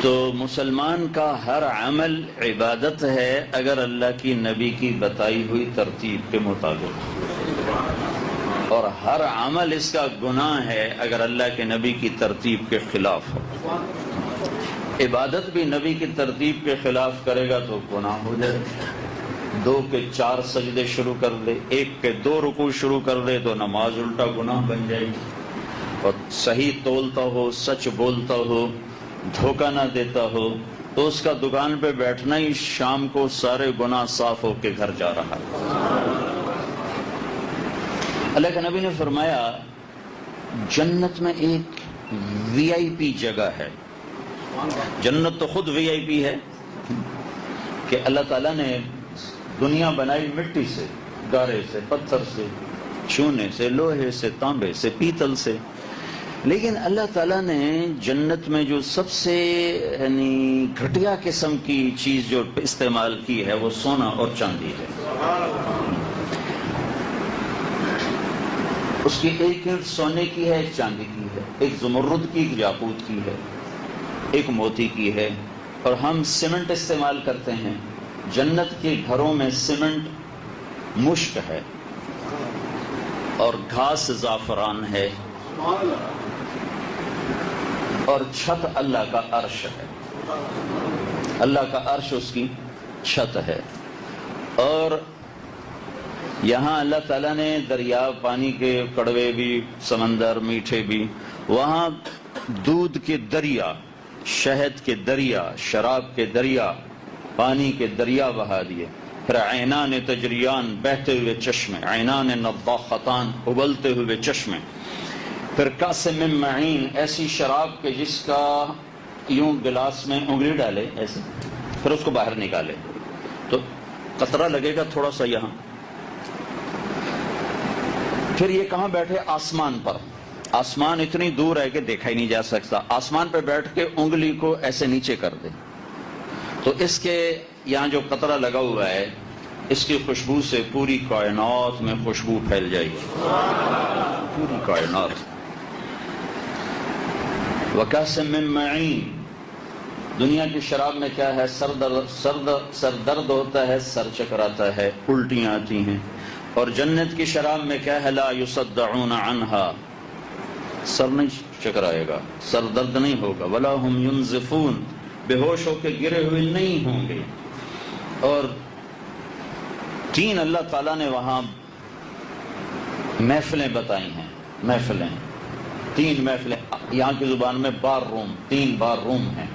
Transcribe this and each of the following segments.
تو مسلمان کا ہر عمل عبادت ہے اگر اللہ کی نبی کی بتائی ہوئی ترتیب کے مطابق، اور ہر عمل اس کا گناہ ہے اگر اللہ کے نبی کی ترتیب کے خلاف ہو۔ عبادت بھی نبی کی ترتیب کے خلاف کرے گا تو گناہ ہو جائے، 2 کے 4 سجدے شروع کر دے، 1 کے 2 رکوع شروع کر دے تو نماز الٹا گناہ بن جائے گی۔ اور صحیح تولتا ہو، سچ بولتا ہو، دھوکہ نہ دیتا ہو تو اس کا دکان پہ بیٹھنا ہی شام کو سارے گناہ صاف ہو کے گھر جا رہا ہے۔ اللہ کے نبی نے فرمایا جنت میں ایک وی آئی پی جگہ ہے۔ جنت تو خود وی آئی پی ہے کہ اللہ تعالیٰ نے دنیا بنائی مٹی سے، گارے سے، پتھر سے، چونے سے، لوہے سے، تانبے سے، پیتل سے، لیکن اللہ تعالیٰ نے جنت میں جو سب سے گھٹیا قسم کی چیز جو استعمال کی ہے وہ سونا اور چاندی ہے۔ اس کی ایک اینٹ سونے کی ہے، ایک چاندی کی ہے، ایک زمرد کی، ایک یاقوت کی ہے، ایک موتی کی ہے، اور ہم سیمنٹ استعمال کرتے ہیں۔ جنت کے گھروں میں سیمنٹ مشک ہے اور گھاس زعفران ہے، اور چھت اللہ کا عرش ہے۔ اللہ کا عرش اس کی چھت ہے۔ اور یہاں اللہ تعالیٰ نے دریا، پانی کے کڑوے بھی، سمندر میٹھے بھی، وہاں دودھ کے دریا، شہد کے دریا، شراب کے دریا، پانی کے دریا بہا دیے۔ پھر عینان تجریان، بہتے ہوئے چشمے، عینان نضاختان، ابلتے ہوئے چشمے۔ پھر کاس من معین، ایسی شراب کے جس کا یوں گلاس میں انگلی ڈالے ایسے، پھر اس کو باہر نکالے تو قطرہ لگے گا تھوڑا سا یہاں۔ پھر یہ کہاں بیٹھے؟ آسمان پر۔ آسمان اتنی دور ہے کہ دیکھا ہی نہیں جا سکتا۔ آسمان پہ بیٹھ کے انگلی کو ایسے نیچے کر دے تو اس کے یہاں جو قطرہ لگا ہوا ہے اس کی خوشبو سے پوری کائنات میں خوشبو پھیل جائے گی، پوری کائنات۔ وَكَأْسٍ مِّن مَّعِينٍ، دنیا کی شراب میں کیا ہے؟ سر درد ہوتا ہے، سر چکراتا ہے، الٹیاں آتی ہیں۔ اور جنت کی شراب میں کیا ہے؟ لا يُصَدَّعُونَ عَنْهَا، سر نہیں چکرائے گا، سر درد نہیں ہوگا۔ وَلَا هُمْ يُنزِفُونَ، بے ہوش ہو کے گرے ہوئے نہیں ہوں گے۔ اور 3 اللہ تعالیٰ نے وہاں محفلیں بتائی ہیں، محفلیں، 3 محفلیں، یہاں کی زبان میں بار روم، 3 بار روم ہیں۔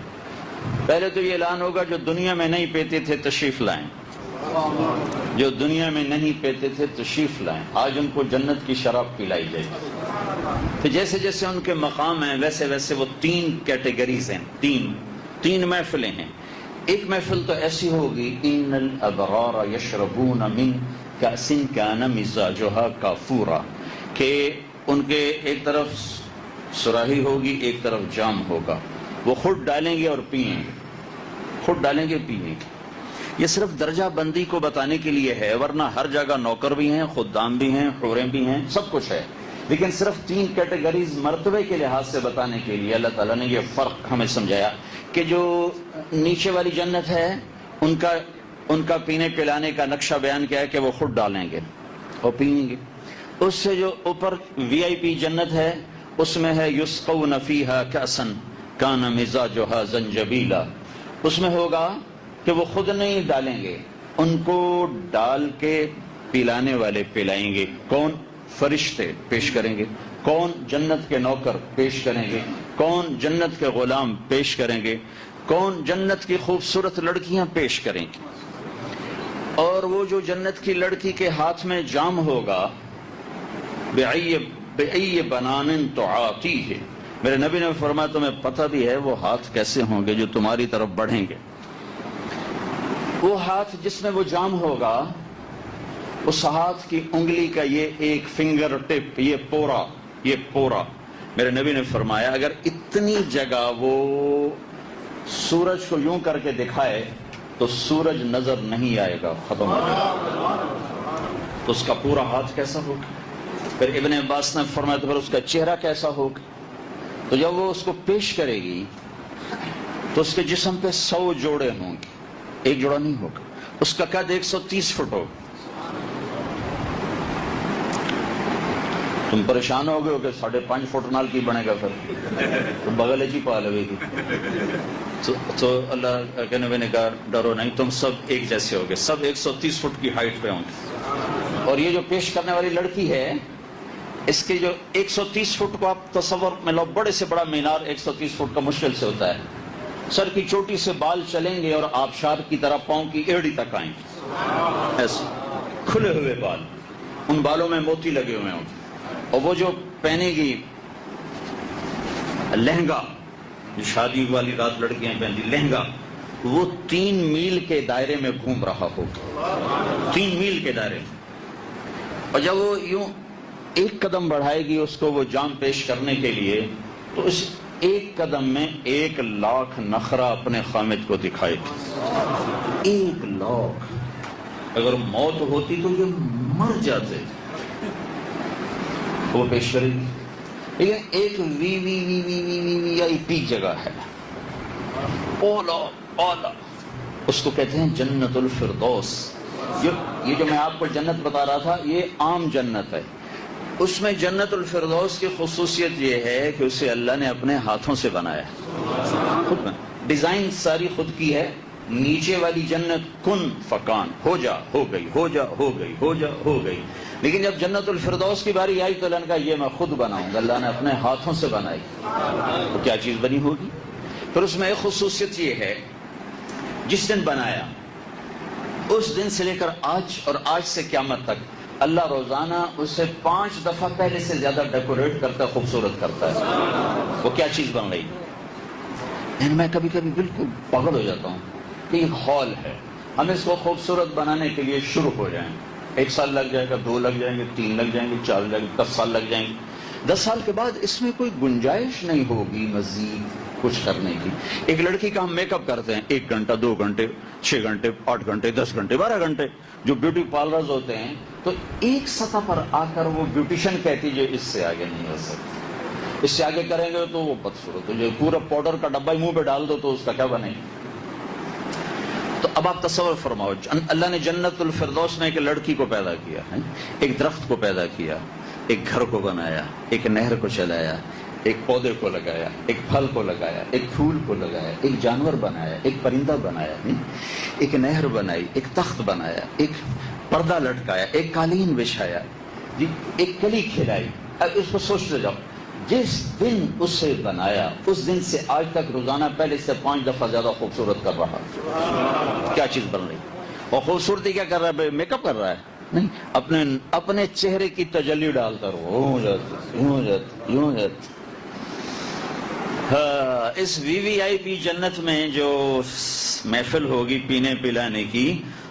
پہلے تو یہ اعلان ہوگا جو دنیا میں نہیں پیتے تھے تشریف لائیں، جو دنیا میں نہیں پیتے تھے تشریف لائیں، آج ان کو جنت کی شراب پلائی جائے گی۔ تو جیسے جیسے ان کے مقام ہیں ویسے ویسے وہ 3 کیٹیگریز ہیں، 3 محفلیں ہیں۔ ایک محفل تو ایسی ہوگی ان الابرار یشربون من کأس کان مزاجها کافورا، کہ ان کے ایک طرف سراہی ہوگی، ایک طرف جام ہوگا، وہ خود ڈالیں گے اور پئیں گے، خود ڈالیں گے پئیں گے۔ یہ صرف درجہ بندی کو بتانے کے لیے ہے، ورنہ ہر جگہ نوکر بھی ہیں، خدام بھی ہیں، حوریں بھی ہیں، سب کچھ ہے، لیکن صرف 3 کیٹیگریز مرتبے کے لحاظ سے بتانے کے لیے اللہ تعالیٰ نے یہ فرق ہمیں سمجھایا کہ جو نیچے والی جنت ہے ان کا پینے پلانے کا نقشہ بیان کیا ہے کہ وہ خود ڈالیں گے اور پئیں گے۔ اس سے جو اوپر وی آئی پی جنت ہے اس میں ہے یسقون فیہا کأسا کان مزاجها زنجبیلا، اس میں ہوگا کہ وہ خود نہیں ڈالیں گے، ان کو ڈال کے پلانے والے پلائیں گے۔ کون؟ فرشتے پیش کریں گے۔ کون؟ جنت کے نوکر پیش کریں گے۔ کون؟ جنت کے غلام پیش کریں گے۔ کون؟ جنت کی خوبصورت لڑکیاں پیش کریں گی۔ اور وہ جو جنت کی لڑکی کے ہاتھ میں جام ہوگا، بِأَيِّ بَنَانٍ تُعَاطِيهِ، میرے نبی نے فرمایا تمہیں پتہ بھی ہے وہ ہاتھ کیسے ہوں گے جو تمہاری طرف بڑھیں گے۔ وہ ہاتھ جس میں وہ جام ہوگا، اس ہاتھ کی انگلی کا یہ ایک فنگر ٹپ، یہ پورا میرے نبی نے فرمایا اگر اتنی جگہ وہ سورج کو یوں کر کے دکھائے تو سورج نظر نہیں آئے گا، ختم ہو جائے گا۔ تو اس کا پورا ہاتھ کیسا ہوگا؟ پھر ابن عباس نے فرمایا تو پھر اس کا چہرہ کیسا ہوگا؟ تو جب وہ اس کو پیش کرے گی تو اس کے جسم پہ 100 جوڑے ہوں گے، ایک جوڑا نہیں ہوگا. اس کا قد 130 فٹ ہوگا. تم پریشان ہو گئے ہو کہ 5.5 فٹ نال کی بنے گا، پھر تو بغل ہی پا لوے گی. تو اللہ کے نبی نے کہا ڈرو نہیں، تم سب ایک جیسے ہوگے، سب 130 فٹ کی ہائٹ پہ ہوں گے. اور یہ جو پیش کرنے والی لڑکی ہے، اس کے جو 130 فٹ کو آپ تصور میں لو، بڑے سے بڑا مینار 130 فٹ کا مشکل سے ہوتا ہے. سر کی چوٹی سے بال چلیں گے اور آبشار کی طرح پاؤں کی ایڑی تک آئیں گے، ایسے کھلے ہوئے بال، ان بالوں میں موتی لگے ہوئے ہوں گے. اور وہ جو پہنے گی لہنگا، جو شادی والی رات لڑکیاں پہنتی لہنگا، وہ 3 میل کے دائرے میں گھوم رہا ہوگا، 3 میل کے دائرے میں. اور جب وہ یوں ایک قدم بڑھائے گی اس کو وہ جام پیش کرنے کے لیے، تو اس ایک قدم میں 1 لاکھ نخرہ اپنے خامد کو دکھائے گی. 1 لاکھ. اگر موت ہوتی تو یہ مر جاتے، وہ پیش کرے گی. لیکن ایک وی آئی پی جگہ ہے، اولا، اس کو کہتے ہیں جنت الفردوس. یہ جو میں آپ کو جنت بتا رہا تھا، یہ عام جنت ہے. اس میں جنت الفردوس کی خصوصیت یہ ہے کہ اسے اللہ نے اپنے ہاتھوں سے بنایا، خود میں ڈیزائن ساری خود کی ہے. نیچے والی جنت کن فکان، ہو جا ہو گئی، ہو جا ہو گئی، ہو جا ہو گئی. لیکن جب جنت الفردوس کی باری آئی تو اللہ نے کہا یہ میں خود بناؤں گا. اللہ نے اپنے ہاتھوں سے بنائی. تو کیا چیز بنی ہوگی؟ پھر اس میں ایک خصوصیت یہ ہے، جس دن بنایا اس دن سے لے کر آج، اور آج سے قیامت تک اللہ روزانہ اسے 5 دفعہ پہلے سے زیادہ ڈیکوریٹ کرتا ہے، خوبصورت کرتا ہے. وہ کیا چیز بن رہی؟ یعنی میں کبھی کبھی بالکل پاگل ہو جاتا ہوں کہ ایک ہال ہے، ہم اس کو خوبصورت بنانے کے لیے شروع ہو جائیں. 1 سال لگ جائے گا، 2 لگ جائیں گے، 3 لگ جائیں گے، 4 لگ جائیں گے، 10 سال لگ جائیں گے. 10 سال کے بعد اس میں کوئی گنجائش نہیں ہوگی مزید کچھ کرنے کی. ایک لڑکی کا ہم میک اپ کرتے ہیں 1 گھنٹہ، 2 گھنٹے، 6 گھنٹے، 8 گھنٹے، 10 گھنٹے، 12 گھنٹے. جو بیوٹی پارلرز ہوتے ہیں تو ایک سطح پر آ کر وہ بیوٹیشن کہتی ہے اس سے آگے نہیں ہو سکتی، اس سے آگے کریں گے تو وہ بدصورت ہو جائے. پورا پاؤڈر کا ڈبہ منہ پہ ڈال دو تو اس کا کیا بنے. تو اب آپ تصور فرماؤ، اللہ نے جنت الفردوس میں ایک لڑکی کو پیدا کیا ہے، ایک درخت کو پیدا کیا، ایک گھر کو بنایا، ایک نہر کو چلایا، ایک پودے کو لگایا، ایک پھل کو لگایا، ایک پھول کو لگایا، ایک جانور بنایا، ایک پرندہ بنایا، ایک نہر بنائی، ایک تخت بنایا، ایک پردہ لٹکایا، ایک قالین بچھایا، ایک کلی کھلائی. اب اس کو سوچتے جاؤ، جس دن اسے بنایا اس دن سے آج تک روزانہ پہلے سے 5 دفعہ زیادہ خوبصورت کر رہا. کیا چیز بن رہی؟ اور خوبصورتی کیا کر رہا ہے؟ میک اپ کر رہا ہے؟ نہیں، اپنے چہرے کی تجلی ڈالتا رہو. یوں جاتی. اس وی آئی پی جنت میں جو محفل ہوگی پینے پلانے کی،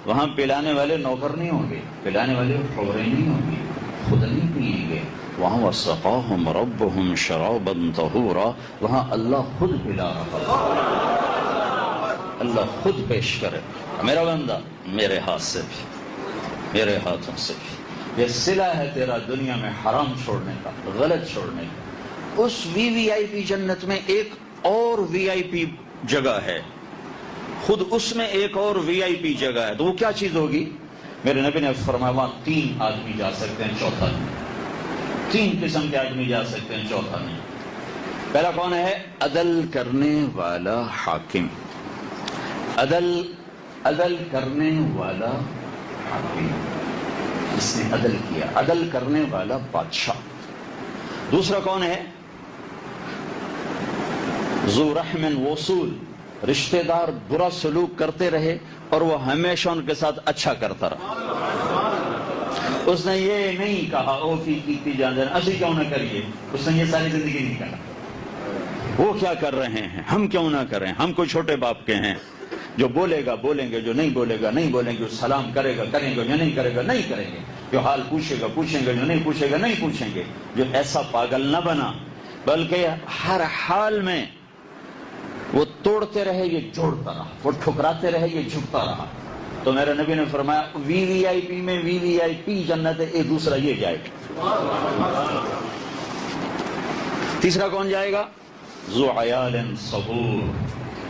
وہاں پلانے والے نوکر نہیں ہوں گے، پلانے والے خبریں نہیں ہوں گی، خود نہیں پئیں گے. وہاں وَسَقَاهُمْ رَبُّهُمْ شَرَابًا طَهُورًا، وہاں اللہ خود پلا رہا ہے، اللہ خود پیش کرے. میرا بندہ میرے ہاتھ سے بھی، میرے ہاتھوں سے بھی. یہ صلہ ہے تیرا دنیا میں حرام چھوڑنے کا، غلط چھوڑنے کا. اس وی آئی پی جنت میں ایک اور وی آئی پی جگہ ہے، خود اس میں ایک اور وی آئی پی جگہ ہے. تو وہ کیا چیز ہوگی؟ میرے نبی نے فرمایا وہاں 3 آدمی جا سکتے ہیں، چوتھا نہیں. 3 قسم کے آدمی جا سکتے ہیں، چوتھا نہیں. پہلا کون ہے؟ عدل کرنے والا حاکم. عدل کرنے والا حاکم، جس نے عدل کیا، عدل کرنے والا بادشاہ. دوسرا کون ہے؟ ذو رحم وصول، رشتہ دار برا سلوک کرتے رہے اور وہ ہمیشہ ان کے ساتھ اچھا کرتا رہا. اس نے یہ نہیں کہا او کی جان جان اسی کیوں نہ کریے، اس نے یہ ساری زندگی نہیں کہا وہ کیا کر رہے ہیں ہم کیوں نہ کریں، ہم کوئی چھوٹے باپ کے ہیں. جو بولے گا بولیں گے، جو نہیں بولے گا نہیں بولیں گے، جو سلام کرے گا کریں گے، جو نہیں کرے گا نہیں کریں گے، جو حال پوچھے گا پوچھیں گے، جو نہیں پوچھے گا نہیں پوچھیں گے. جو ایسا پاگل نہ بنا، بلکہ ہر حال میں وہ توڑتے رہے یہ جوڑتا رہا، وہ ٹھکراتے رہے یہ جھکتا رہا. تو میرے نبی نے فرمایا وی آئی پی میں وی آئی پی جنت ہے، ایک دوسرا یہ جائے گا. تیسرا کون جائے گا؟ ذو عیال صبور،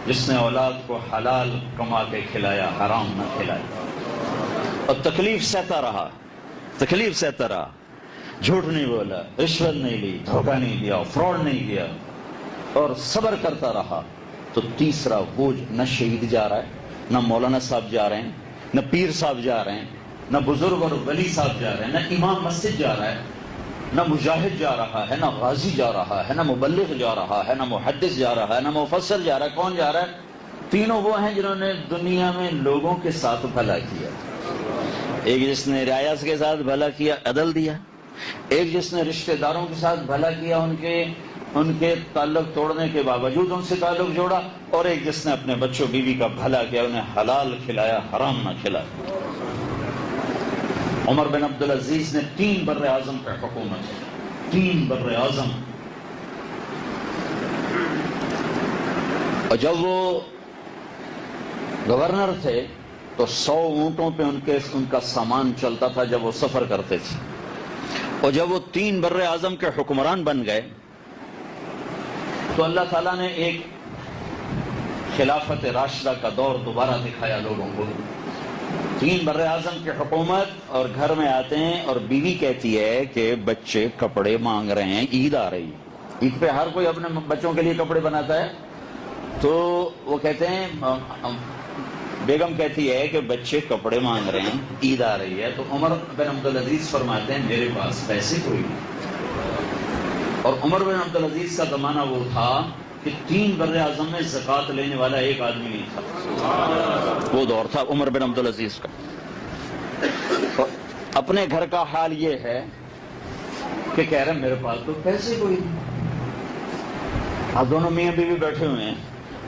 جس نے اولاد کو حلال کما کے کھلایا، حرام نہ کھلایا، اور تکلیف سہتا رہا، تکلیف سہتا رہا، جھوٹ نہیں بولا، رشوت نہیں لی، دھوکہ نہیں دیا، فراڈ نہیں کیا، اور صبر کرتا رہا، تو تیسرا بوجھ نہ شہید جا رہا ہے، نہ مولانا صاحب جا رہے ہیں، نہ پیر صاحب جا رہے ہیں، نہ بزرگ اور ولی صاحب جا رہے ہیں، نہ امام مسجد جا رہا ہے، نہ مجاہد جا رہا ہے، نہ غازی جا رہا ہے، نہ مبلغ جا رہا ہے، نہ محدث جا رہا ہے، نہ مفسر جا رہا ہے۔ کون جا رہا ہے؟ تینوں وہ ہیں جنہوں نے دنیا میں لوگوں کے ساتھ بھلا کیا۔ ایک جس نے رعایا کے ساتھ بھلا کیا، عدل دیا، ایک جس نے رشتہ داروں کے ساتھ بھلا کیا، ان کے تعلق توڑنے کے باوجود ان سے تعلق جوڑا، اور ایک جس نے اپنے بچوں بیوی کا بھلا کیا، انہیں حلال کھلایا، حرام نہ کھلایا۔ عمر بن عبدالعزیز نے 3 بر اعظم پر حکومت کی، 3 بر اعظم، اور جب وہ گورنر تھے تو 100 اونٹوں پہ ان کا سامان چلتا تھا جب وہ سفر کرتے تھے، اور جب وہ 3 بر اعظم کے حکمران بن گئے تو اللہ تعالیٰ نے ایک خلافت راشدہ کا دور دوبارہ دکھایا لوگوں کو۔ 3 بر اعظم کی حکومت، اور گھر میں آتے ہیں اور بیوی کہتی ہے کہ بچے کپڑے مانگ رہے ہیں، عید آ رہی ہے، عید پہ ہر کوئی اپنے بچوں کے لیے کپڑے بناتا ہے، تو وہ کہتے ہیں، بیگم کہتی ہے کہ بچے کپڑے مانگ رہے ہیں، عید آ رہی ہے، تو عمر بن عبدالعزیز فرماتے ہیں میرے پاس پیسے کوئی نہیں۔ اور عمر بن عبدالعزیز کا زمانہ وہ تھا کہ 3 بر اعظم میں زکوٰۃ لینے والا ایک آدمی نہیں تھا، وہ دور تھا عمر بن عبدالعزیز کا۔ اپنے گھر کا حال یہ ہے کہ کہہ رہے ہیں میرے پاس تو پیسے کوئی نہیں۔ آپ دونوں میاں بیوی بیٹھے ہوئے ہیں،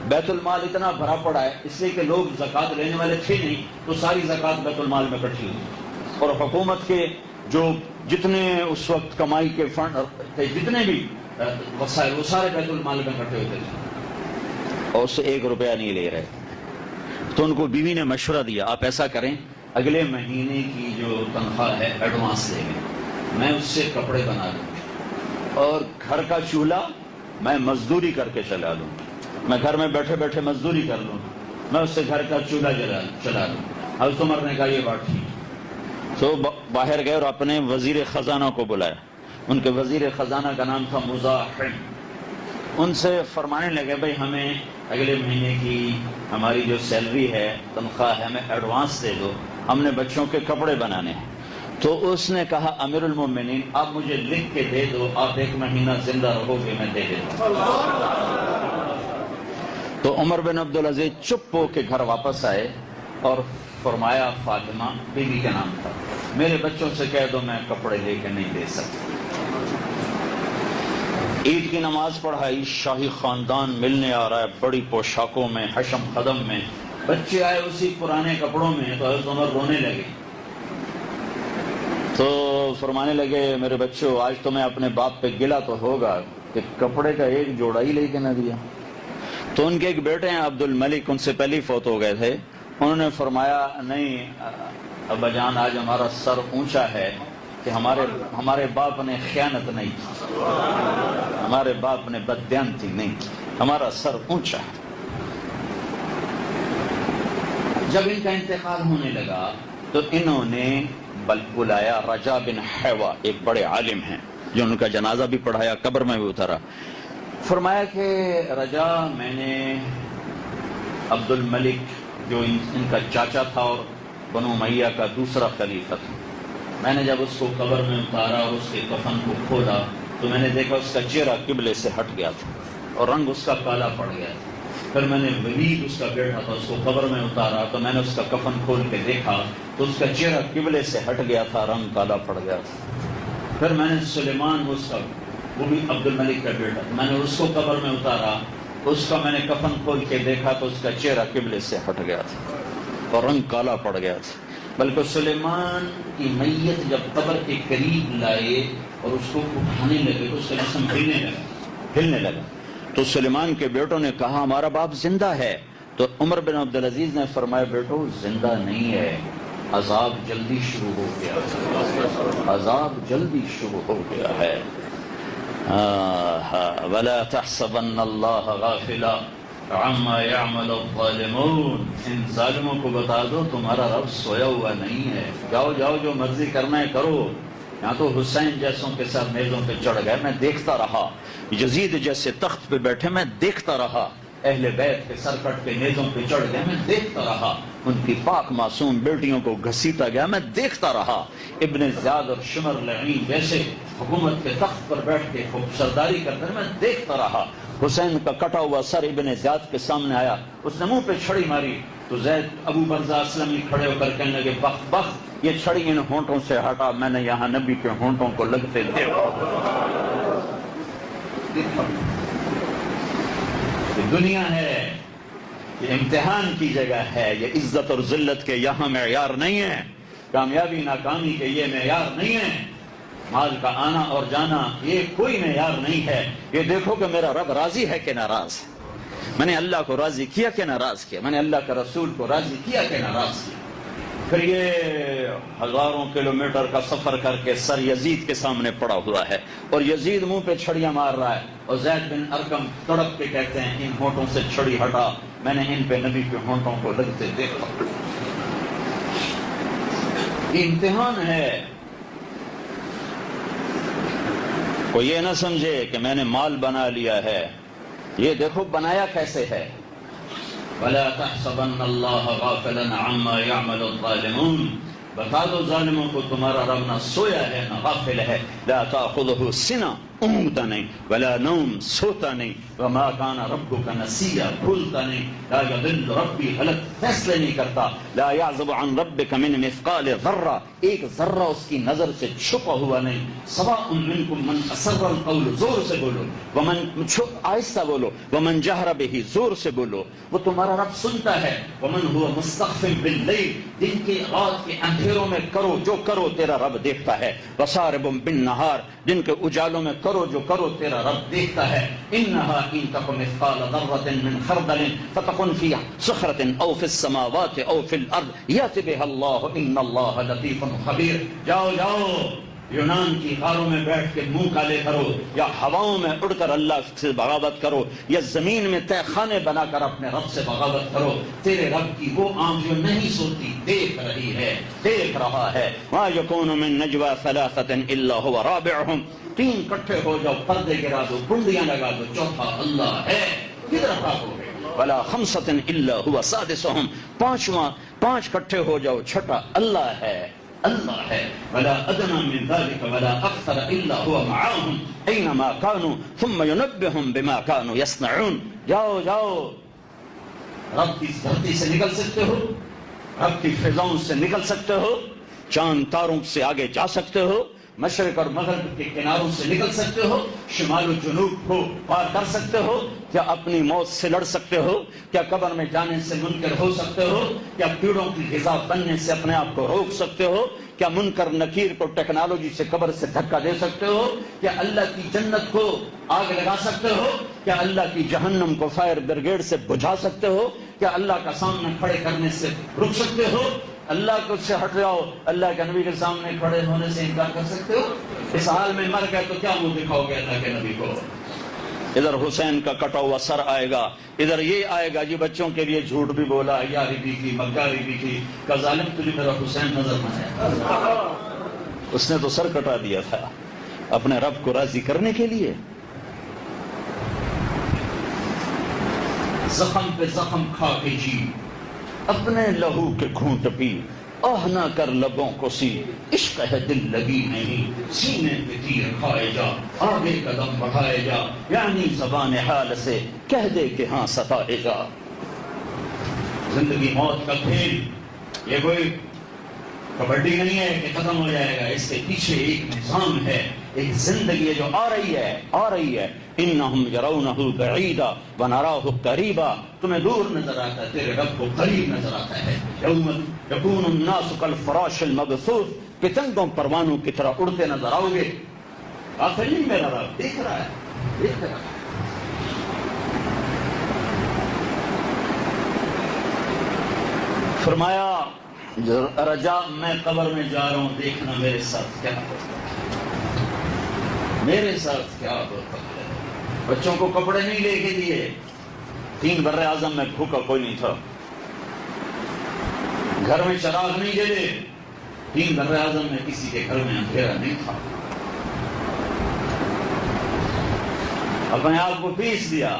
بیت المال اتنا بھرا پڑا ہے، اس لیے کہ لوگ زکوٰۃ لینے والے تھے نہیں، تو ساری زکوٰۃ بیت المال میں اکٹھی ہوئی، اور حکومت کے جو جتنے اس وقت کمائی کے فنڈ تھے، جتنے بھی وسائل، وہ سارے بیت المال میں اکٹھے ہوتے تھے، اور اس سے 1 روپیہ نہیں لے رہے۔ تو ان کو بیوی نے مشورہ دیا، آپ ایسا کریں، اگلے مہینے کی جو تنخواہ ہے ایڈوانس دے گئے، میں اس سے کپڑے بنا لوں، اور گھر کا چولہا میں مزدوری کر کے چلا لوں، میں گھر میں بیٹھے بیٹھے مزدوری کر لوں، میں اس سے گھر کا چولہا چلا لوں۔ حضرت عمر نے کہا یہ بات ٹھیک۔ تو باہر گئے اور اپنے وزیر خزانہ کو بلایا، ان کے وزیر خزانہ کا نام تھا مزاحم، ان سے فرمانے لگے بھائی ہمیں اگلے مہینے کی ہماری جو سیلری ہے، تنخواہ ہے، ہمیں ایڈوانس دے دو، ہم نے بچوں کے کپڑے بنانے ہیں۔ تو اس نے کہا امیر المومنین آپ مجھے لکھ کے دے دو، آپ 1 مہینہ زندہ رہو گے، میں دے دیتا ہوں۔ تو عمر بن عبدالعزیز چپ ہو کے گھر واپس آئے اور فرمایا، فاطمہ بیوی کا نام تھا، میرے بچوں سے کہہ دو میں کپڑے لے کے نہیں دے سکتا۔ عید کی نماز پڑھائی، شاہی خاندان ملنے آ رہا ہے بڑی پوشاکوں میں، حشم قدم میں، بچے آئے اسی پرانے کپڑوں میں، تو حضرت عمر رونے لگے، تو فرمانے لگے میرے بچوں آج تو میں اپنے باپ پہ گلا تو ہوگا کہ کپڑے کا ایک جوڑا ہی لے کے نہ دیا۔ تو ان کے ایک بیٹے ہیں عبد الملک، ان سے پہلے فوت ہو گئے تھے، انہوں نے فرمایا نہیں ابا جان آج ہمارا سر اونچا ہے کہ ہمارے باپ نے خیانت نہیں کی، ہمارے باپ نے بددیانتی نہیں کی، ہمارا سر اونچا ہے۔ جب ان کا انتقال ہونے لگا تو انہوں نے بلایا رجا بن حیوہ، ایک بڑے عالم ہیں جو ان کا جنازہ بھی پڑھایا، قبر میں بھی اترا۔ فرمایا کہ رجا میں نے عبد الملک جو ان کا چاچا تھا اور بنو امیہ کا دوسرا خلیفہ تھا، میں نے جب اس کو قبر میں اتارا اور اس کے کفن کو کھولا تو میں نے دیکھا اس کا چہرہ قبلے سے ہٹ گیا تھا اور رنگ اس کا کالا پڑ گیا تھا۔ پھر میں نے ولید اس کا بیٹا تھا، اس کو قبر میں اتارا تو میں نے اس کا کفن کھول کے دیکھا تو اس کا چہرہ قبلے سے ہٹ گیا تھا، رنگ کالا پڑ گیا تھا۔ پھر میں نے سلیمان وہ بھی عبد الملک کا بیٹا تھا، میں نے اس کو قبر میں اتارا، اس کا میں نے کفن کھول کے دیکھا تو اس کا چہرہ قبلے سے ہٹ گیا تھا اور رنگ کالا پڑ گیا تھا۔ بلکہ سلیمان کی میت جب قبر کے قریب لائے اور اس کو اٹھانے لگے تو اس کا جسم ہلنے لگا تو سلیمان کے بیٹوں نے کہا ہمارا باپ زندہ ہے۔ تو عمر بن عبدالعزیز نے فرمایا بیٹو زندہ نہیں ہے، عذاب جلدی شروع ہو گیا، عذاب جلدی شروع ہو گیا ہے۔ وَلَا تَحْسَبَنَّ اللَّهَ غَافِلًا عما يعمل الظالمون، ان ظالموں کو بتا دو تمہارا رب سویا ہوا نہیں ہے، جاؤ جاؤ جو مرضی کرنا ہے کرو۔ یہاں تو حسین جیسوں کے ساتھ میزوں پہ چڑھ گئے، میں دیکھتا رہا، یزید جیسے تخت پہ بیٹھے میں دیکھتا رہا، اہل بیت کے سر کٹ کے میزوں پہ چڑھ گئے میں دیکھتا رہا، ان کی پاک معصوم بیٹیوں کو گھسیٹا گیا میں دیکھتا رہا، ابن زیاد اور شمر لعین جیسے حکومت کے تخت پر بیٹھ کے سرداری کرتے میں دیکھتا رہا۔ حسین کا کٹا ہوا سر ابن زیاد کے سامنے آیا، اس نے منہ پہ چھڑی ماری تو زید ابو برزہ اسلمی کھڑے ہو کر کہنے لگے بخت بخت، یہ چھڑی ان ہونٹوں سے ہٹا، میں نے یہاں نبی کے ہونٹوں کو لگتے دیکھا۔ یہ دنیا ہے، یہ امتحان کی جگہ ہے، یہ عزت اور ذلت کے یہاں معیار نہیں ہے، کامیابی ناکامی کے یہ معیار نہیں ہے، مال کا آنا اور جانا یہ کوئی معیار نہیں ہے۔ یہ دیکھو کہ میرا رب راضی ہے کہ ناراض ہے، میں نے اللہ کو راضی کیا کہ ناراض کیا، میں نے اللہ کا رسول کو راضی کیا کہ ناراض کیا۔ پھر یہ ہزاروں کلومیٹر کا سفر کر کے سر یزید کے سامنے پڑا ہوا ہے اور یزید منہ پہ چھڑیاں مار رہا ہے اور زید بن ارقم تڑپ کے کہتے ہیں ان ہونٹوں سے چھڑی ہٹا، میں نے ان پہ نبی کے ہونٹوں کو لگتے دیکھا۔ یہ امتحان ہے، کوئی یہ نہ سمجھے کہ میں نے مال بنا لیا ہے، یہ دیکھو بنایا کیسے ہے۔ وَلَا تَحْسَبَنَّ اللَّهَ غَافِلًا عَمَّا يَعْمَلُ الظَّالِمُونَ، بتا دو ظالموں کو تمہارا رب نہ سویا ہے نہ غافل ہے۔ لا تأخذه سنہ، اونگتا نہیں، ولا نوم، سوتا نہیں، وما کان ربک نسیا، بھولتا نہیں، لا یضل ربی، غلط فیصلے نہیں کرتا، لا یعزب عن ربک من مثقال ذرہ، ایک ذرہ اس کی نظر سے چھپا ہوا نہیں، سواء منکم من اسر القول، زور سے بولو، ومن آہستہ بولو، ومن جہر بہ، زور سے بولو، وہ تمہارا رب سنتا ہے، ومن هو مستخف باللیل، دن کے رات کے اندھیروں میں کرو جو کرو تیرا رب دیکھتا ہے، وسارب بالنہار، دن کے اجالوں میں کرو جو کرو تیرا رب دیکھتا ہے۔ انہا ان تک مثقال ذرۃ من خردل فتکن فی صخرۃ او فی السماوات او فی الارض یأتی بها اللہ ان اللہ لطیف خبیر۔ جاؤ جاؤ یونان کی غاروں میں بیٹھ کے منہ کالے کرو، یا ہواؤں میں اڑ کر اللہ سے بغاوت کرو، یا زمین میں تہ خانے بنا کر اپنے رب سے بغاوت کرو، تیرے رب کی وہ آنکھ جو نہیں سوتی دیکھ رہی ہے، دیکھ رہا ہے۔ ما یکون من نجوى ثلاثة الا هو رابعهم، تین کٹھے ہو جاؤ، پردے گرا دو، کنڈیاں لگا دو، چوتھا اللہ ہے، کدھر بھاگو گے؟ ولا خمسة الا هو سادسهم، پانچ کٹھے ہو جاؤ، چھٹا اللہ ہے، اللہ ہے۔ ولا ادنى من ذلك ولا اکثر الا هو معهم اينما كانوا ثم ينبئهم بما كانوا يصنعون۔ جاؤ جاؤ، رب کی دھرتی سے نکل سکتے ہو، رب کی فضاؤں سے نکل سکتے ہو، چاند تاروں سے آگے جا سکتے ہو، مشرق اور مغرب کے کناروں سے نکل سکتے ہو، شمال و جنوب کو پار کر سکتے ہو، کیا اپنی موت سے لڑ سکتے ہو، کیا قبر میں جانے سے منکر ہو سکتے ہو، کیا کیڑوں کی غذا بننے سے اپنے آپ کو روک سکتے ہو، کیا منکر نکیر کو ٹیکنالوجی سے قبر سے دھکا دے سکتے ہو، کیا اللہ کی جنت کو آگ لگا سکتے ہو، کیا اللہ کی جہنم کو فائر بریگیڈ سے بجھا سکتے ہو، کیا اللہ کا سامنے کھڑے کرنے سے رک سکتے ہو، اللہ کو سے ہٹ جاؤ، اللہ کے نبی کے سامنے کھڑے ہونے سے انکار کر سکتے ہو؟ اس حال میں مر گئے تو کیا منہ دکھاؤ گے اللہ کے نبی کو؟ ادھر حسین کا کٹا ہوا سر آئے گا، ادھر یہ آئے گا جی بچوں کے لیے جھوٹ بھی بولا، یاری بھی کی، مکاری بھی کی، کہ ظالم تجھے میرا حسین نظر نہ آیا، اس نے تو سر کٹا دیا تھا اپنے رب کو راضی کرنے کے لیے۔ زخم پہ زخم کھا کے جی، اپنے لہو کے گھونٹ پی، آہ نہ کر لبوں کو سی، عشق ہے دل لگی نہیں، سینے پہ تیر کھائے جا، آگے قدم بڑھائے جا، یعنی زبان حال سے کہہ دے کہ ہاں ستائے جا۔ زندگی موت کا کھیل یہ کوئی کبڈی نہیں ہے کہ ختم ہو جائے گا، اس کے پیچھے ایک نظام ہے، ایک زندگی ہے جو آ رہی ہے۔ انہم یرونہ بعیدا ونراہ قریبا، تمہیں دور نظر آتا ہے، تیرے رب کو قریب نظر آتا ہے۔ یوم یکون الناس کالفراش المبثوث، پتنگوں پروانوں کی طرح اڑتے نظر آؤ گے۔ آخر نہیں میرا رب دیکھ رہا ہے، دیکھ رہا ہے۔ فرمایا رجا میں قبر میں جا رہا ہوں، دیکھنا میرے ساتھ کیا ہوتا ہے، میرے ساتھ کیا ہوتا ہے۔ بچوں کو کپڑے نہیں لے کے دیے، 3 بر اعظم میں بھوکا کوئی نہیں تھا، گھر میں چراغ نہیں جلے، 3 بر اعظم میں کسی کے گھر میں اندھیرا نہیں تھا. اپنے آپ کو پیس دیا،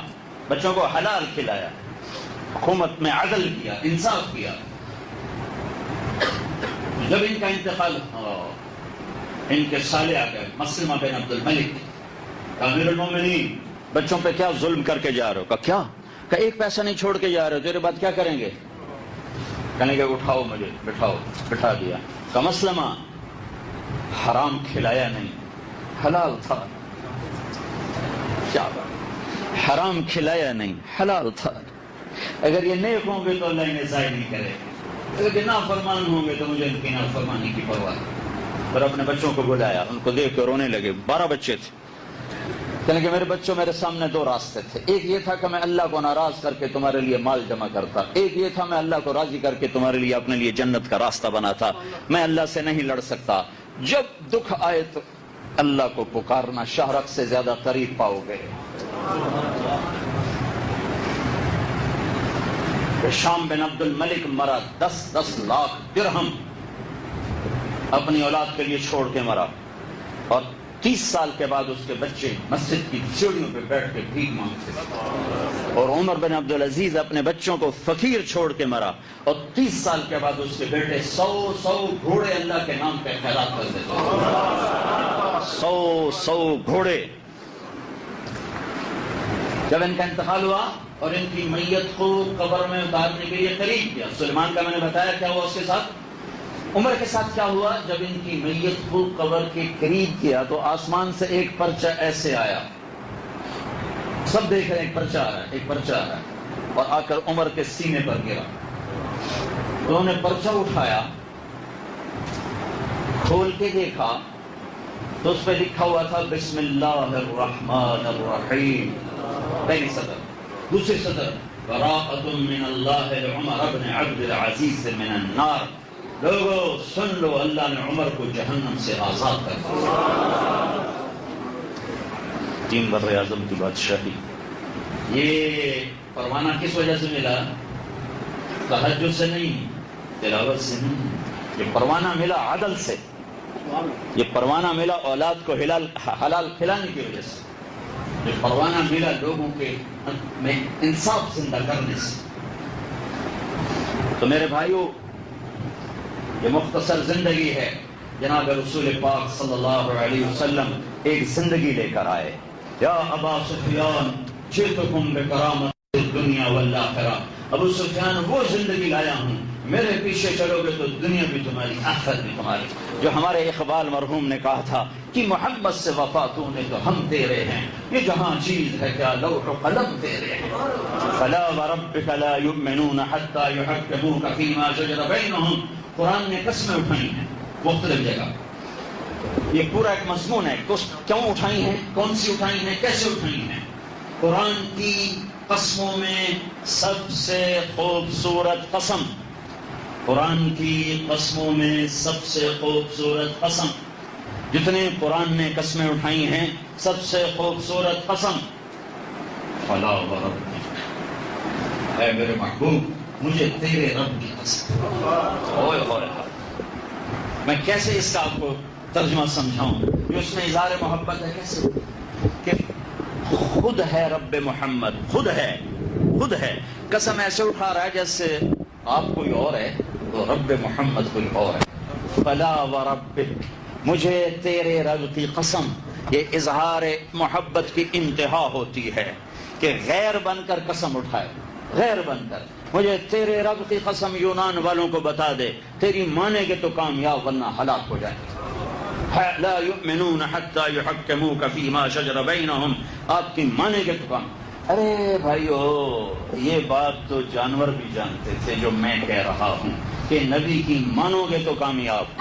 بچوں کو حلال کھلایا، حکومت میں عدل کیا، انصاف کیا. جب ان کا انتقال ان کے سالے آ گئے مسلمہ بن عبد الملک، امیر المومنین بچوں پہ کیا ظلم کر کے جا رہے ہو؟ کہا کیا؟ کہ 1 پیسہ نہیں چھوڑ کے جا رہے ہو، تیرے بعد کیا کریں گے؟ کہنے کہ اٹھاؤ مجھے، بٹھاؤ. بٹھا دیا. کہ مسلمہ حرام کھلایا نہیں، حلال تھا. کیا بات، حرام کھلایا نہیں، حلال تھا. اگر یہ نیک ہوں گے تو اللہ انہیں ضائع نہیں کرے، اگر یہ نافرمان ہوں گے تو مجھے ان کی نافرمانی کی پرواہ ہے. اور اپنے بچوں کو بلایا، ان کو دیکھ کے رونے لگے. 12 بچے تھے. کہنے کہ میرے بچوں، میرے سامنے 2 راستے تھے. ایک یہ تھا کہ میں اللہ کو ناراض کر کے تمہارے لیے مال جمع کرتا، ایک یہ تھا میں اللہ کو راضی کر کے تمہارے لیے اپنے لیے جنت کا راستہ بناتا. میں اللہ سے نہیں لڑ سکتا. جب دکھ آئے تو اللہ کو پکارنا، شہرت سے زیادہ قریب پاؤ گے. شام بن عبد الملک مرا، 10 لاکھ درہم اپنی اولاد کے لیے چھوڑ کے مرا. اور 30 سال کے بعد اس کے بچے مسجد کی سیڑھیوں پہ بیٹھ کے بھیک مانگتے. اور عمر بن عبدالعزیز اپنے بچوں کو فقیر چھوڑ کے مرا. اور 30 سال کے بعد اس کے بیٹے 100 گھوڑے اللہ کے نام پہ خیرات کر دیتے. 100 گھوڑے. جب ان کا انتقال ہوا اور ان کی میت کو قبر میں اتارنے کے لیے قریب کیا، سلیمان کا میں نے بتایا کیا ہوا اس کے ساتھ. عمر کے ساتھ کیا ہوا؟ جب ان کی میت کو قبر کے قریب کیا تو آسمان سے ایک پرچہ ایسے آیا. سب دیکھ رہے ہیں ایک پرچہ آ رہا ہے، ایک پرچہ آ رہا ہے، اور آ کر عمر کے سینے پر گرا. تو انہوں نے پرچہ اٹھایا، کھول کے دیکھا تو اس پہ لکھا ہوا تھا بسم اللہ الرحمن الرحیم. پہلی سطر. دوسری سطر براءۃ من اللہ لعمر بن عبد العزیز من النار. لوگو سن لو، اللہ نے عمر کو جہنم سے آزاد کر دیا. 3 بر اعظم کی بادشاہی. یہ پروانہ کس وجہ سے ملا؟ تہجد سے نہیں، تلاوت سے نہیں. یہ پروانہ ملا عدل سے. یہ پروانہ ملا اولاد کو حلال کھلانے کی وجہ سے. یہ پروانہ ملا لوگوں کے میں انصاف زندہ کرنے سے. تو میرے بھائیو، یہ مختصر زندگی ہے. جناب رسول پاک صلی اللہ علیہ وسلم ایک زندگی لے کر آئے. یا ابا سفیان جئتکم بکرامت الدنیا والآخرہ. ابو سفیان وہ زندگی لایا ہوں، میرے پیچھے چلو گے تو دنیا بھی تمہاری، آخرت بھی تمہاری. جو ہمارے اقبال مرحوم نے کہا تھا کہ محبت سے وفا تو نے تو ہم تیرے ہیں، یہ جہاں چیز ہے کیا لوح و قلم تیرے ہیں. فلا وربک لا یؤمنون حتی یحکموک فیما شجر بینہم. قرآن نے قسمیں اٹھائی ہیں مختلف جگہ. یہ پورا ایک مضمون ہے. کیوں اٹھائی ہیں، کون سی اٹھائی ہیں، کیسے اٹھائی ہیں. قرآن کی قسموں میں سب سے خوبصورت قسم، قرآن کی قسموں میں سب سے خوبصورت قسم، جتنے قرآن نے قسمیں اٹھائی ہیں سب سے خوبصورت قسم فلا وربک، اے میرے محبوب مجھے تیرے رب کی قسم. اوئے ہوئے، میں کیسے اس کا آپ کو ترجمہ سمجھاؤں کہ اس میں اظہار محبت ہے کیسے کہ خود ہے رب محمد، خود ہے. قسم ایسے اٹھا رہا ہے جیسے آپ کوئی اور ہے تو رب محمد کوئی اور ہے. فلا وربک، مجھے تیرے رب کی قسم. یہ اظہار محبت کی انتہا ہوتی ہے کہ غیر بن کر قسم اٹھائے، غیر بن کر. مجھے تیرے رب کی قسم یونان والوں کو بتا دے، تیری مانے گے تو کامیاب ورنہ ہلاک ہو جائیں. لا یؤمنون حتی یحکموک فیما شجر بینہم. آپ کی مانے گے تو کام. ارے بھائیو، یہ بات تو جانور بھی جانتے تھے جو میں کہہ رہا ہوں کہ نبی کی مانو گے تو کامیاب.